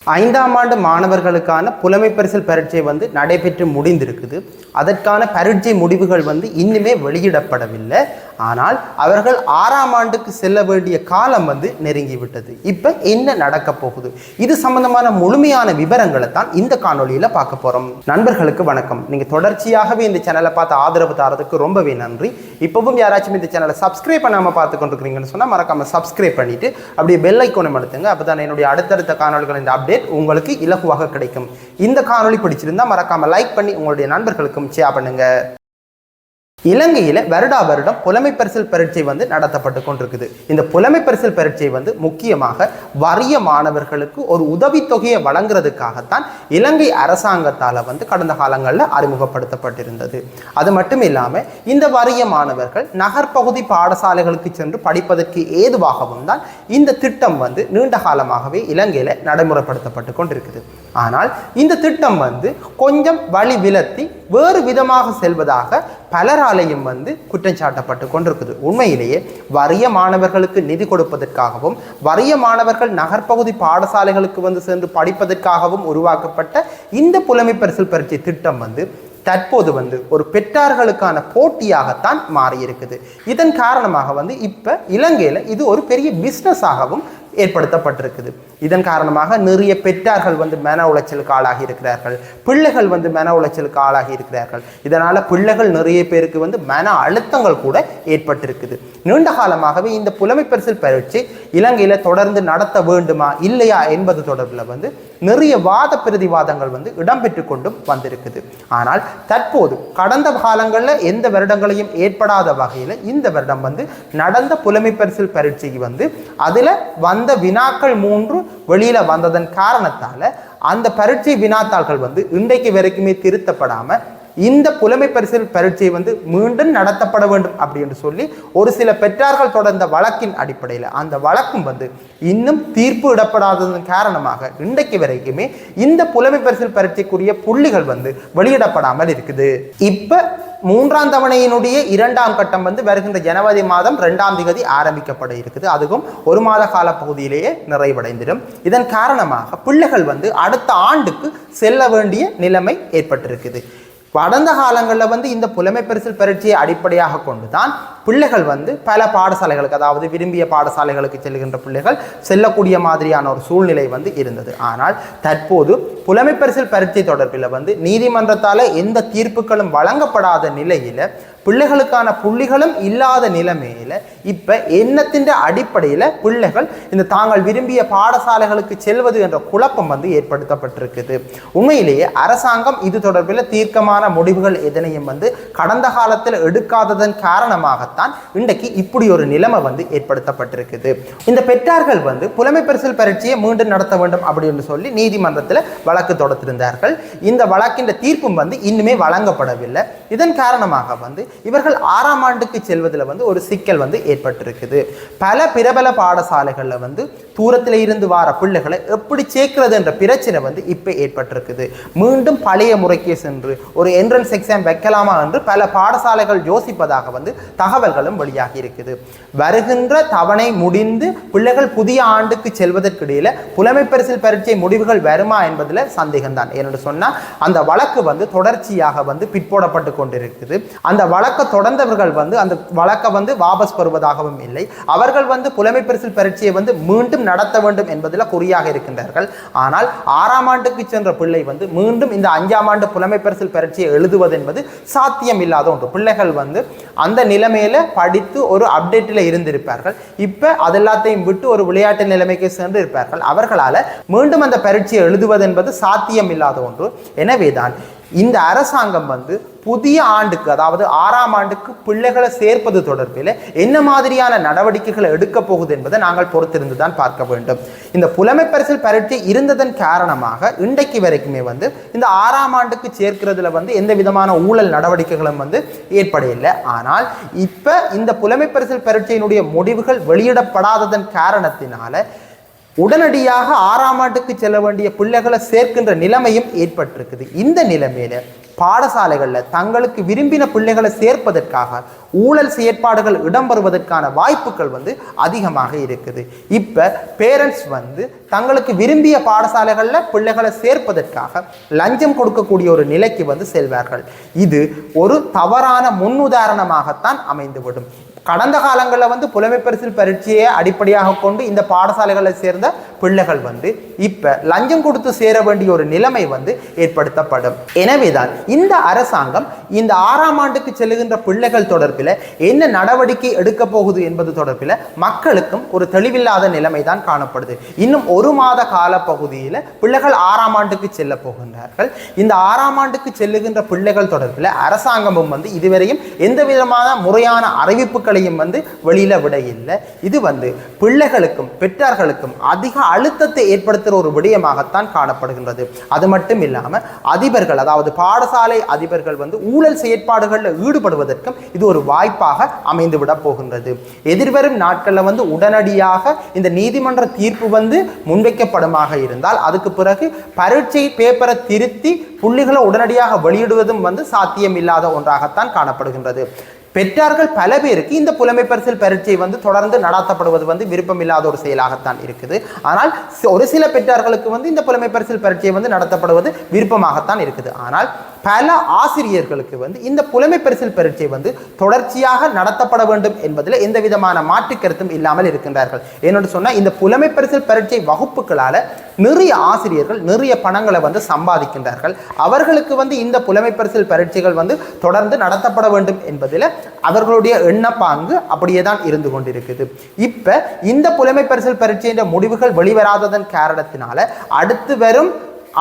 ஐந்தாம் ஆண்டு மாணவர்களுக்கான புலமை பரிசில் பரீட்சை நடைபெற்று முடிந்திருக்குது. அதற்கான பரீட்சை முடிவுகள் இன்னுமே வெளியிடப்படவில்லை. ஆனால் அவர்கள் 6ஆம் ஆண்டுக்கு செல்ல வேண்டிய காலம் நெருங்கிவிட்டது. இப்போ என்ன நடக்க போகுது, இது சம்பந்தமான முழுமையான விவரங்களை தான் இந்த காணொலியில் பார்க்க போகிறோம். நண்பர்களுக்கு வணக்கம். நீங்கள் தொடர்ச்சியாகவே இந்த சேனலை பார்த்து ஆதரவு தரதுக்கு ரொம்பவே நன்றி. இப்போவும் யாராச்சும் இந்த சேனலை சப்ஸ்கிரைப் பண்ணாமல் பார்த்து கொண்டிருக்கிறீங்கன்னு சொன்னால் மறக்காமல் சப்ஸ்கிரைப் பண்ணிவிட்டு அப்படியே பெல் ஐக்கானை அழுத்துங்க. அப்போ தான் என்னுடைய அடுத்தடுத்த காணொலிகள் இந்த அப்டேட் உங்களுக்கு இலகுவாக கிடைக்கும். இந்த காணொளி பிடிச்சிருந்தா மறக்காம லைக் பண்ணி உங்களுடைய நண்பர்களுக்கும் ஷேர் பண்ணுங்க. இலங்கையில் வருடம் புலமை பரிசில் பரீட்சை நடத்தப்பட்டு கொண்டிருக்குது. இந்த புலமை பரிசில் பரீட்சை முக்கியமாக வறிய மாணவர்களுக்கு ஒரு உதவித்தொகையை வழங்குறதுக்காகத்தான் இலங்கை அரசாங்கத்தால் கடந்த காலங்களில் அறிமுகப்படுத்தப்பட்டிருந்தது. அது மட்டும் இல்லாமல் இந்த வறிய மாணவர்கள் நகர்ப்பகுதி பாடசாலைகளுக்கு சென்று படிப்பதற்கு ஏதுவாகவும் தான் இந்த திட்டம் நீண்ட காலமாகவே இலங்கையில் நடைமுறைப்படுத்தப்பட்டு கொண்டிருக்குது. ஆனால் இந்த திட்டம் கொஞ்சம் வழி விலத்தி வேறு விதமாக செல்வதாக பலராலையும் குற்றம் சாட்டப்பட்டு கொண்டிருக்குது. உண்மையிலேயே வறிய மாணவர்களுக்கு நிதி கொடுப்பதற்காகவும் வறிய மாணவர்கள் நகர்ப்பகுதி பாடசாலைகளுக்கு சென்று படிப்பதற்காகவும் உருவாக்கப்பட்ட இந்த புலமை பரிசில் பரீட்சை திட்டம் தற்போது ஒரு பெற்றார்களுக்கான போட்டியாகத்தான் மாறியிருக்குது. இதன் காரணமாக இப்போ இலங்கையில் இது ஒரு பெரிய பிஸ்னஸாகவும் ஏற்படுத்தப்பட்டிருக்குது. இதன் காரணமாக நிறைய பெற்றார்கள் மன உளைச்சலுக்கு ஆளாகி இருக்கிறார்கள். பிள்ளைகள் மன உளைச்சலுக்கு ஆளாகி இருக்கிறார்கள். இதனால் பிள்ளைகள் நிறைய பேருக்கு மன அழுத்தங்கள் கூட ஏற்பட்டிருக்குது. நீண்ட காலமாகவே இந்த புலமை பரிசில் பரீட்சை இலங்கையில் தொடர்ந்து நடத்த வேண்டுமா இல்லையா என்பது தொடர்பில் நிறைய வாத பிரதிவாதங்கள் இடம்பெற்று கொண்டும் வந்திருக்குது. ஆனால் தற்போது கடந்த காலங்களில் எந்த வருடங்களையும் ஏற்படாத வகையில் இந்த வருடம் நடந்த புலமை பரிசில் பரீட்சைக்கு அதில் வந்த வினாக்கள் 3 வெளியில வந்ததன் காரணத்தால அந்த பரீட்சை வினாத்தாள்கள் இன்றைக்கு வரைக்குமே திருத்தப்படாம இந்த புலமை பரிசில் பரீட்சை மீண்டும் நடத்தப்பட வேண்டும் அப்படின்னு சொல்லி ஒரு சில பெற்றார்கள் தொடர்ந்த வழக்கின் அடிப்படையில் அந்த வழக்கும் இன்னும் தீர்ப்பு இடப்படாததன் காரணமாக இன்றைக்கு வரைக்குமே இந்த புலமை பரிசில் பரீட்சைக்குரிய புள்ளிகள் வெளியிடப்படாமல் இருக்குது. இப்ப 3ஆம் தவணையினுடைய 2ஆம் கட்டம் வருகின்ற ஜனவரி மாதம் 2ஆம் தேதி ஆரம்பிக்கப்பட இருக்குது. அதுவும் ஒரு மாத கால பகுதியிலேயே நிறைவடைந்திடும். இதன் காரணமாக பிள்ளைகள் அடுத்த ஆண்டுக்கு செல்ல வேண்டிய நிலைமை ஏற்பட்டிருக்குது. கடந்த காலங்களில் இந்த புலமை பரிசில் பரீட்சையை அடிப்படையாக கொண்டுதான் பிள்ளைகள் பல பாடசாலைகளுக்கு, அதாவது விரும்பிய பாடசாலைகளுக்கு செல்கின்ற பிள்ளைகள் செல்லக்கூடிய மாதிரியான ஒரு சூழ்நிலை இருந்தது. ஆனால் தற்போது புலமை பரிசில் பரீட்சை தொடர்பில் நீதிமன்றத்தால் எந்த தீர்ப்புகளும் வழங்கப்படாத நிலையில் பிள்ளைகளுக்கான புள்ளிகளும் இல்லாத நிலைமையில் இப்போ எண்ணத்தின் அடிப்படையில் பிள்ளைகள் இந்த தாங்கள் விரும்பிய பாடசாலைகளுக்கு செல்வது என்ற குழப்பம் ஏற்படுத்தப்பட்டிருக்குது. உண்மையிலேயே அரசாங்கம் இது தொடர்பில் தீர்க்கமான முடிவுகள் எதனையும் கடந்த காலத்தில் எடுக்காததன் காரணமாகத்தான் இன்றைக்கு இப்படி ஒரு நிலைமை ஏற்படுத்தப்பட்டிருக்குது. இந்த பெற்றார்கள் புலமை பரிசில் பரீட்சையை மீண்டும் நடத்த வேண்டும் அப்படின்னு சொல்லி நீதிமன்றத்தில் வழக்கு தொடுத்திருந்தார்கள். இந்த வழக்கின் தீர்ப்பும் இன்னுமே வழங்கப்படவில்லை. இதன் காரணமாக இவர்கள் 6ஆம் ஆண்டுக்கு செல்வதில் ஒரு சிக்கல் ஏற்பட்டிருக்குது. பல பிரபல பாடசாலைகளில் தூரத்தில் இருந்து வார பிள்ளைகளை எப்படி சேர்க்கிறது என்ற பிரச்சனை இப்போ ஏற்பட்டிருக்குது. மீண்டும் பழைய முறைக்கே சென்று ஒரு என்ட்ரன்ஸ் எக்ஸாம் வைக்கலாமா என்று பல பாடசாலைகள் யோசிப்பதாக தகவல்களும் வெளியாகி இருக்குது. வருகின்ற தவணை முடிந்து பிள்ளைகள் புதிய ஆண்டுக்கு செல்வதற்கிடையில் புலமை பரிசில் பரீட்சை முடிவுகள் வருமா என்பதில் சந்தேகம்தான். ஏனென்று சொன்னால் அந்த வழக்கு தொடர்ச்சியாக பிற்போடப்பட்டு கொண்டிருக்குது. அந்த வழக்கை தொடர்ந்தவர்கள் அந்த வழக்கை வாபஸ் பெறுவதாகவும் இல்லை. அவர்கள் புலமை பரிசில் பரீட்சையை மீண்டும் நடத்த வேண்டும் என்பதில் குறியாக இருக்கின்றார்கள். ஆனால் 6ஆம் ஆண்டுக்கு சென்ற பிள்ளை மீண்டும் இந்த 5ஆம் ஆண்டு புலமை பரிசில் பரீட்சையை எழுதுவது என்பது சாத்தியம் இல்லாத ஒன்று. பிள்ளைகள் அந்த நிலைமையில படித்து ஒரு அப்டேட்டில் இருந்திருப்பார்கள். இப்ப அதெல்லாத்தையும் விட்டு ஒரு விளையாட்டு நிலைமைக்கு சென்று இருப்பார்கள். அவர்களால் மீண்டும் அந்த பரீட்சையை எழுதுவது என்பது சாத்தியம் இல்லாத ஒன்று. எனவேதான் இந்த அரசாங்கம் புதிய ஆண்டுக்கு, அதாவது 6ஆம் ஆண்டுக்கு பிள்ளைகளை சேர்ப்பது தொடர்பில் என்ன மாதிரியான நடவடிக்கைகளை எடுக்க போகுது என்பதை நாங்கள் பொறுத்திருந்து தான் பார்க்க வேண்டும். இந்த புலமை பரிசில் பரீட்சை இருந்ததன் காரணமாக இன்றைக்கு வரைக்குமே இந்த 6ஆம் ஆண்டுக்கு சேர்க்கிறதுல எந்த விதமான ஊழல் நடவடிக்கைகளும் ஏற்படவில்லை. ஆனால் இப்ப இந்த புலமை பரிசில் பரீட்சையினுடைய முடிவுகள் வெளியிடப்படாததன் காரணத்தினால உடனடியாக 6ஆம் ஆண்டுக்கு செல்ல வேண்டிய பிள்ளைகளை சேர்க்கின்ற நிலைமையும் ஏற்பட்டிருக்குது. இந்த நிலைமையில பாடசாலைகளில் தங்களுக்கு விரும்பின பிள்ளைகளை சேர்ப்பதற்காக ஊழல் செயற்பாடுகள் இடம்பெறுவதற்கான வாய்ப்புகள் வந்து அதிகமாக இருக்குது. இப்போ பேரண்ட்ஸ் வந்து தங்களுக்கு விரும்பிய பாடசாலைகளில் பிள்ளைகளை சேர்ப்பதற்காக லஞ்சம் கொடுக்கக்கூடிய ஒரு நிலைக்கு வந்து செல்வார்கள். இது ஒரு தவறான முன்னுதாரணமாகத்தான் அமைந்துவிடும். கடந்த காலங்களில் வந்து புலமை பரிசில் பரீட்சையை அடிப்படையாக கொண்டு இந்த பாடசாலைகளை சேர்ந்த பிள்ளைகள் வந்து இப்ப லஞ்சம் கொடுத்து சேர வேண்டிய ஒரு நிலைமை வந்து ஏற்படுத்தப்படும். எனவேதான் இந்த அரசாங்கம் இந்த 6ஆம் ஆண்டுக்கு செல்லுகின்ற பிள்ளைகள் தொடர்பில் என்ன நடவடிக்கை எடுக்க போகுது என்பது தொடர்பில் மக்களுக்கும் ஒரு தெளிவில்லாத நிலைமை தான் காணப்படுது. இன்னும் 1 மாத கால பகுதியில் பிள்ளைகள் 6ஆம் ஆண்டுக்கு செல்ல போகின்றார்கள். இந்த 6ஆம் ஆண்டுக்கு செல்லுகின்ற பிள்ளைகள் தொடர்பில் அரசாங்கமும் வந்து இதுவரையும் எந்த விதமான முறையான அறிவிப்புகளையும் வந்து வெளியில விட இல்லை. இது வந்து பிள்ளைகளுக்கும் பெற்றார்களுக்கும் அதிக அழுத்தத்தை ஏற்படுத்துகிற ஒரு விடயமாகத்தான் காணப்படுகின்றது. அது மட்டும் இல்லாமல் அதிபர்கள், அதாவது பாடசாலை அதிபர்கள் வந்து ஊழல் செயற்பாடுகளில் ஈடுபடுவதற்கும் இது ஒரு வாய்ப்பாக அமைந்துவிட போகின்றது. எதிர்வரும் நாட்களில் வந்து உடனடியாக இந்த நீதிமன்ற தீர்ப்பு வந்து முன்வைக்கப்படுமாக இருந்தால் அதுக்கு பிறகு பரீட்சை பேப்பரை திருத்தி புள்ளிகளை உடனடியாக வெளியிடுவதும் வந்து சாத்தியம் இல்லாத ஒன்றாகத்தான் காணப்படுகின்றது. பெற்றார்கள் பல பேருக்கு இந்த புலமை பரிசில் பரீட்சை வந்து தொடர்ந்து நடத்தப்படுவது வந்து விருப்பம் இல்லாத ஒரு செயலாகத்தான் இருக்குது. ஆனால் ஒரு சில பெற்றார்களுக்கு வந்து இந்த புலமை பரிசில் பரீட்சை வந்து நடத்தப்படுவது விருப்பமாகத்தான் இருக்குது. ஆனால் பல ஆசிரியர்களுக்கு வந்து இந்த புலமை பரிசில் பரீட்சை வந்து தொடர்ச்சியாக நடத்தப்பட வேண்டும் என்பதில் எந்த விதமான மாற்று கருத்தும் இல்லாமல் இருக்கின்றார்கள். ஏனென்று சொன்னால் இந்த புலமை பரிசில் பரீட்சை வகுப்புகளால் நிறைய ஆசிரியர்கள் நிறைய பணங்களை வந்து சம்பாதிக்கின்றார்கள். அவர்களுக்கு வந்து இந்த புலமை பரிசில் பரீட்சைகள் வந்து தொடர்ந்து நடத்தப்பட வேண்டும் என்பதில் அவர்களுடைய எண்ணப்பாங்கு அப்படியே தான் இருந்து கொண்டிருக்குது. இப்ப இந்த புலமை பரிசில் பரீட்சையின் முடிவுகள் வெளிவராததன் காரணத்தினால அடுத்து வரும்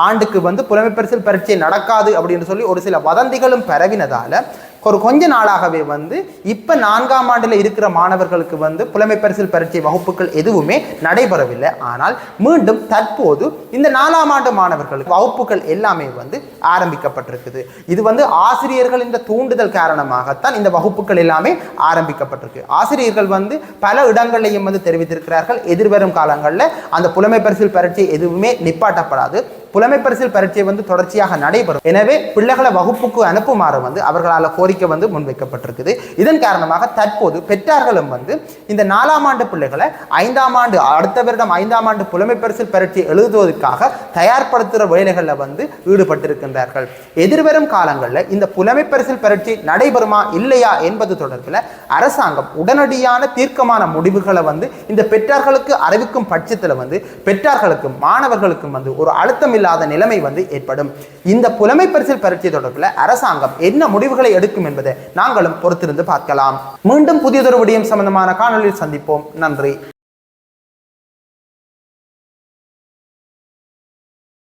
ஆண்டுக்கு வந்து புலமை பரிசில் பரீட்சை நடக்காது அப்படின்னு சொல்லி ஒரு சில வதந்திகளும் பரவினதால கொஞ்ச நாளாகவே வந்து இப்ப 4ஆம் ஆண்டுல இருக்கிற மாணவர்களுக்கு வந்து புலமை பரிசில் பரீட்சை வகுப்புகள் எதுவுமே நடைபெறவில்லை. ஆனால் மீண்டும் தற்போது இந்த 4ஆம் ஆண்டு மாணவர்களுக்கு வகுப்புகள் எல்லாமே வந்து ஆரம்பிக்கப்பட்டிருக்குது. இது வந்து ஆசிரியர்கள் இந்த தூண்டுதல் காரணமாகத்தான் இந்த வகுப்புகள் எல்லாமே ஆரம்பிக்கப்பட்டிருக்கு. ஆசிரியர்கள் வந்து பல இடங்களையும் வந்து தெரிவித்திருக்கிறார்கள், எதிர்வரும் காலங்களில் அந்த புலமை பரிசில் பரீட்சை எதுவுமே நிப்பாட்டப்படாது, புலமை பரிசில் பரீட்சை வந்து தொடர்ச்சியாக நடைபெறும். எனவே பிள்ளைகளை வகுப்புக்கு அனுப்புமாறு வந்து அவர்களால் கோரிக்கை வந்து முன்வைக்கப்பட்டிருக்குது. இதன் காரணமாக தற்போது பெற்றார்களும் வந்து இந்த 4ஆம் ஆண்டு பிள்ளைகளை 5ஆம் ஆண்டு அடுத்த வருடம் 5ஆம் ஆண்டு புலமை பரிசில் பரீட்சை எழுதுவதற்காக தயார்படுத்துகிற வேலைகளில் வந்து ஈடுபட்டிருக்கின்றார்கள். எதிர்வரும் காலங்களில் இந்த புலமை பரிசில் பரீட்சை நடைபெறுமா இல்லையா என்பது தொடர்பில் அரசாங்கம் உடனடியான தீர்க்கமான முடிவுகளை வந்து இந்த பெற்றார்களுக்கு அறிவிக்கும் பட்சத்தில் வந்து பெற்றார்களுக்கும் மாணவர்களுக்கும் வந்து ஒரு அழுத்தம் இல்லாத நிலைமை வந்து ஏற்படும். இந்த புலமை பரிசில் பரீட்சை தொடர்பில் அரசாங்கம் என்ன முடிவுகளை எடுக்கும் என்பதை நாங்களும் பொறுத்திருந்து பார்க்கலாம். மீண்டும் புதியதொரு விடயம் சம்பந்தமான காணொலியில் சந்திப்போம். நன்றி.